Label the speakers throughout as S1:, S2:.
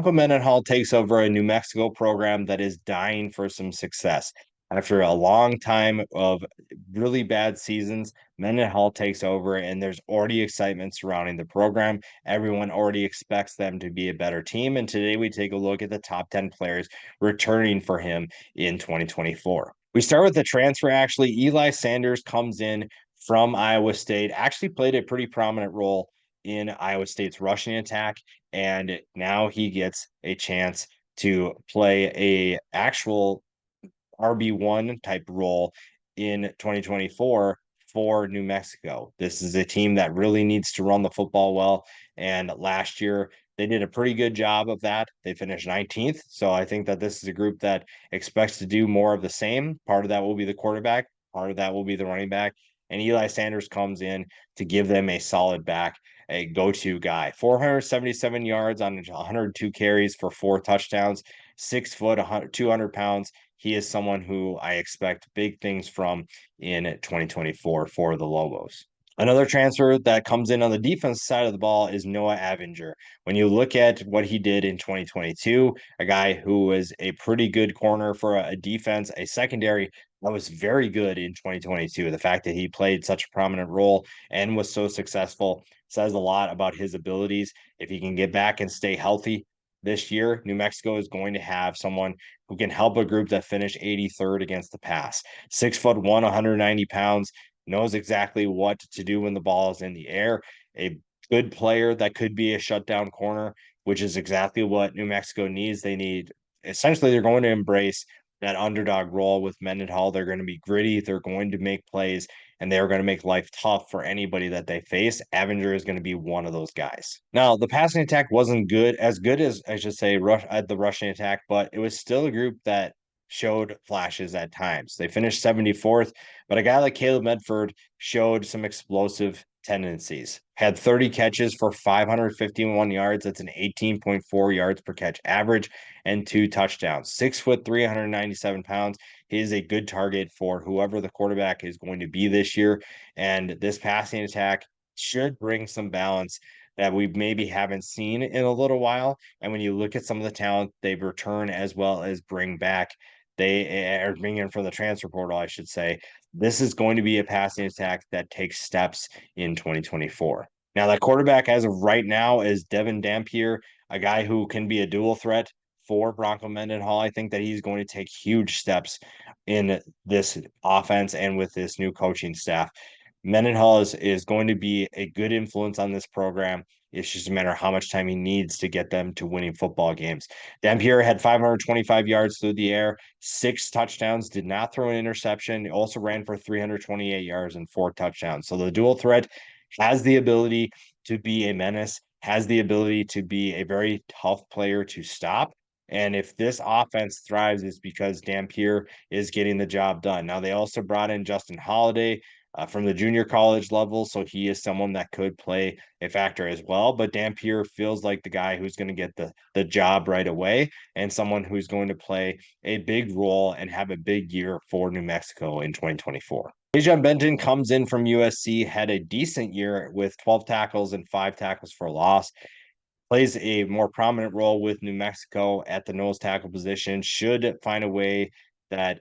S1: Mendenhall takes over a New Mexico program that is dying for some success. After a long time of really bad seasons, Mendenhall takes over, and there's already excitement surrounding the program. Everyone already expects them to be a better team. And today we take a look at the top 10 players returning for him in 2024. We start with the transfer, actually. Eli Sanders comes in from Iowa State, actually played a pretty prominent role in Iowa State's rushing attack, and now he gets a chance to play a actual RB1 type role in 2024 for New Mexico. This is a team that really needs to run the football well, and last year they did a pretty good job of that. They finished 19th, so I think that this is a group that expects to do more of the same. Part of that will be the quarterback, part of that will be the running back, and Eli Sanders comes in to give them a solid back, a go-to guy. 477 yards on 102 carries for 4 touchdowns, 6 foot, 200 pounds. He is someone who I expect big things from in 2024 for the Lobos. Another transfer that comes in on the defense side of the ball is Noah Ainger. When you look at what he did in 2022, a guy who was a pretty good corner for a defense, a secondary that was very good in 2022. The fact that he played such a prominent role and was so successful says a lot about his abilities. If he can get back and stay healthy this year, New Mexico is going to have someone who can help a group that finished 83rd against the pass. 6'1", 190 pounds, knows exactly what to do when the ball is in the air. A good player that could be a shutdown corner, which is exactly what New Mexico needs. They need, essentially, they're going to embrace that underdog role with Mendenhall. They're going to be gritty. They're going to make plays, and they're going to make life tough for anybody that they face. Avenger is going to be one of those guys. Now, the passing attack wasn't good as I should say, rush at the rushing attack, but it was still a group that showed flashes at times. They finished 74th, but a guy like Caleb Medford showed some explosive tendencies. Had 30 catches for 551 yards. That's an 18.4 yards per catch average and 2 touchdowns. 6 foot, 397 pounds. He is a good target for whoever the quarterback is going to be this year. And this passing attack should bring some balance that we maybe haven't seen in a little while. And when you look at some of the talent they've returned as well as bring back, they are bringing in from the transfer portal, I should say. This is going to be a passing attack that takes steps in 2024. Now, that quarterback as of right now is Dejon Benton, a guy who can be a dual threat for Bronco Mendenhall. I think that he's going to take huge steps in this offense and with this new coaching staff. Mendenhall is going to be a good influence on this program. It's just a matter of how much time he needs to get them to winning football games. Dampier had 525 yards through the air, 6 touchdowns, did not throw an interception. He also ran for 328 yards and 4 touchdowns. So the dual threat has the ability to be a menace, has the ability to be a very tough player to stop. And if this offense thrives, it's because Dampier is getting the job done. Now, they also brought in Justin Holiday, from the junior college level. So he is someone that could play a factor as well. But Dampier feels like the guy who's going to get the job right away and someone who's going to play a big role and have a big year for New Mexico in 2024. Dejon Benton comes in from USC, had a decent year with 12 tackles and 5 tackles for loss. Plays a more prominent role with New Mexico at the nose tackle position, should find a way that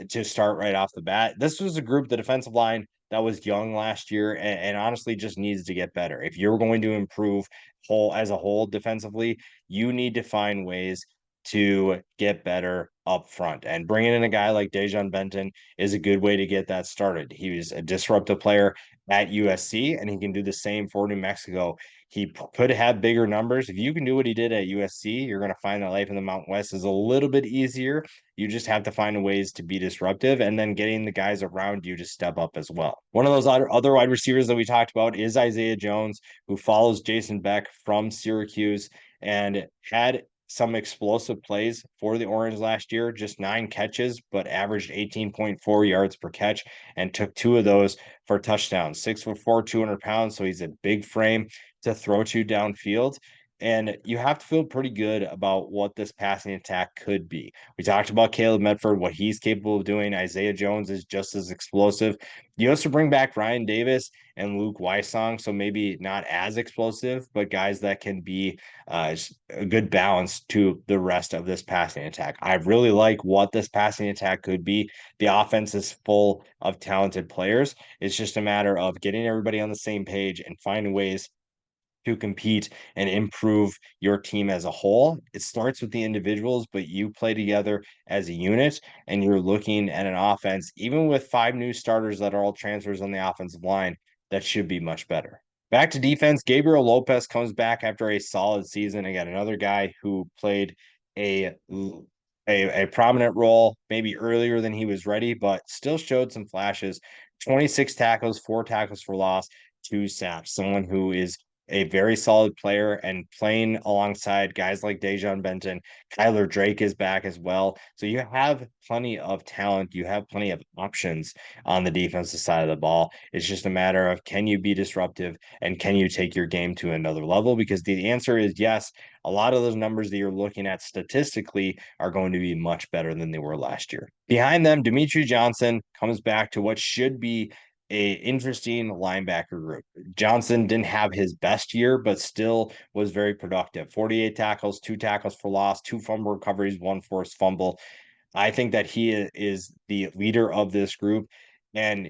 S1: to start right off the bat. This was a group, the defensive line, that was young last year and honestly just needs to get better. If you're going to improve whole as a whole defensively, you need to find ways to get better up front. And bringing in a guy like Dejon Benton is a good way to get that started. He was a disruptive player at USC, and he can do the same for New Mexico. He could have bigger numbers. If you can do what he did at USC, you're going to find that life in the Mountain West is a little bit easier. You just have to find ways to be disruptive and then getting the guys around you to step up as well. One of those other wide receivers that we talked about is Isaiah Jones, who follows Jason Beck from Syracuse and had some explosive plays for the Orange last year, just 9 catches, but averaged 18.4 yards per catch and took 2 of those for touchdowns. 6'4", 200 pounds. So he's a big frame to throw to downfield. And you have to feel pretty good about what this passing attack could be. We talked about Caleb Medford, what he's capable of doing. Isaiah Jones is just as explosive. You also bring back Ryan Davis and Luke Wysong, so maybe not as explosive, but guys that can be a good balance to the rest of this passing attack. I really like what this passing attack could be. The offense is full of talented players. It's just a matter of getting everybody on the same page and finding ways to compete and improve your team as a whole. It starts with the individuals, but you play together as a unit and you're looking at an offense, even with five new starters that are all transfers on the offensive line, that should be much better. Back to defense, Gabriel Lopez comes back after a solid season. Again, another guy who played a a prominent role maybe earlier than he was ready, but still showed some flashes. 26 tackles, 4 tackles for loss, 2 sacks. Someone who is a very solid player and playing alongside guys like Dejon Benton. Kyler Drake is back as well. So you have plenty of talent. You have plenty of options on the defensive side of the ball. It's just a matter of can you be disruptive and can you take your game to another level? Because the answer is yes. A lot of those numbers that you're looking at statistically are going to be much better than they were last year. Behind them, Demitri Johnson comes back to what should be a interesting linebacker group. Johnson didn't have his best year, but still was very productive. 48 tackles, 2 tackles for loss, 2 fumble recoveries, 1 forced fumble. I think that he is the leader of this group, and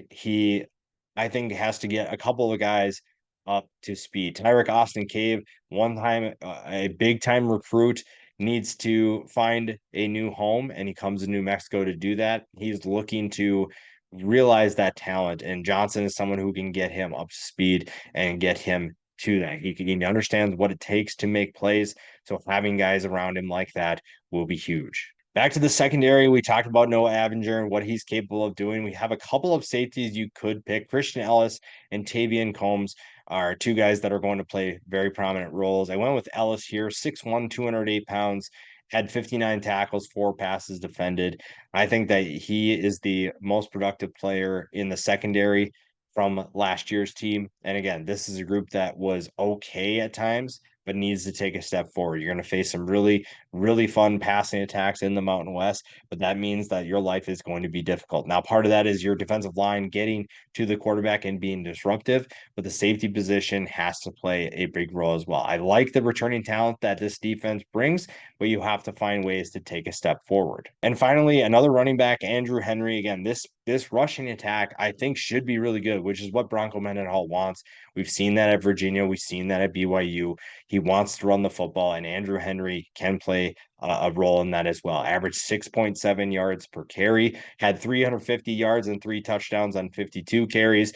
S1: I think, has to get a couple of guys up to speed. Tyrick Austin Cave, one time a big time recruit, needs to find a new home, and he comes to New Mexico to do that. He's looking to realize that talent, and Johnson is someone who can get him up to speed and get him to that. He understands what it takes to make plays, so having guys around him like that will be huge. Back to the secondary, we talked about Noah Avinger and what he's capable of doing. We have a couple of safeties you could pick. Christian Ellis and Tavian Combs are 2 guys that are going to play very prominent roles. I went with Ellis here, 6'1", 208 pounds, had 59 tackles, 4 passes defended. I think that he is the most productive player in the secondary from last year's team. And again, this is a group that was okay at times, but needs to take a step forward. You're going to face some really fun passing attacks in the Mountain West, but that means that your life is going to be difficult. Now, part of that is your defensive line getting to the quarterback and being disruptive, but the safety position has to play a big role as well. I like the returning talent that this defense brings, but you have to find ways to take a step forward. And finally, another running back, Andrew Henry. Again, this rushing attack, I think, should be really good, which is what Bronco Mendenhall wants. We've seen that at Virginia. We've seen that at BYU. He wants to run the football, and Andrew Henry can play a role in that as well. Averaged 6.7 yards per carry, had 350 yards and 3 touchdowns on 52 carries.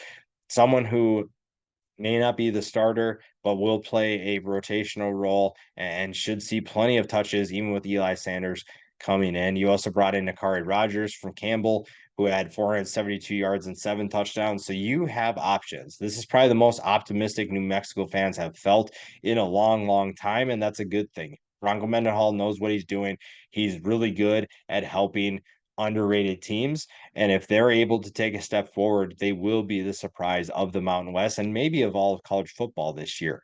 S1: Someone who may not be the starter, but will play a rotational role and should see plenty of touches, even with Eli Sanders coming in. You also brought in Nakari Rogers from Campbell, who had 472 yards and 7 touchdowns. So you have options. This is probably the most optimistic New Mexico fans have felt in a long time, and that's a good thing. Bronco Mendenhall knows what he's doing. He's really good at helping underrated teams. And if they're able to take a step forward, they will be the surprise of the Mountain West and maybe of all of college football this year.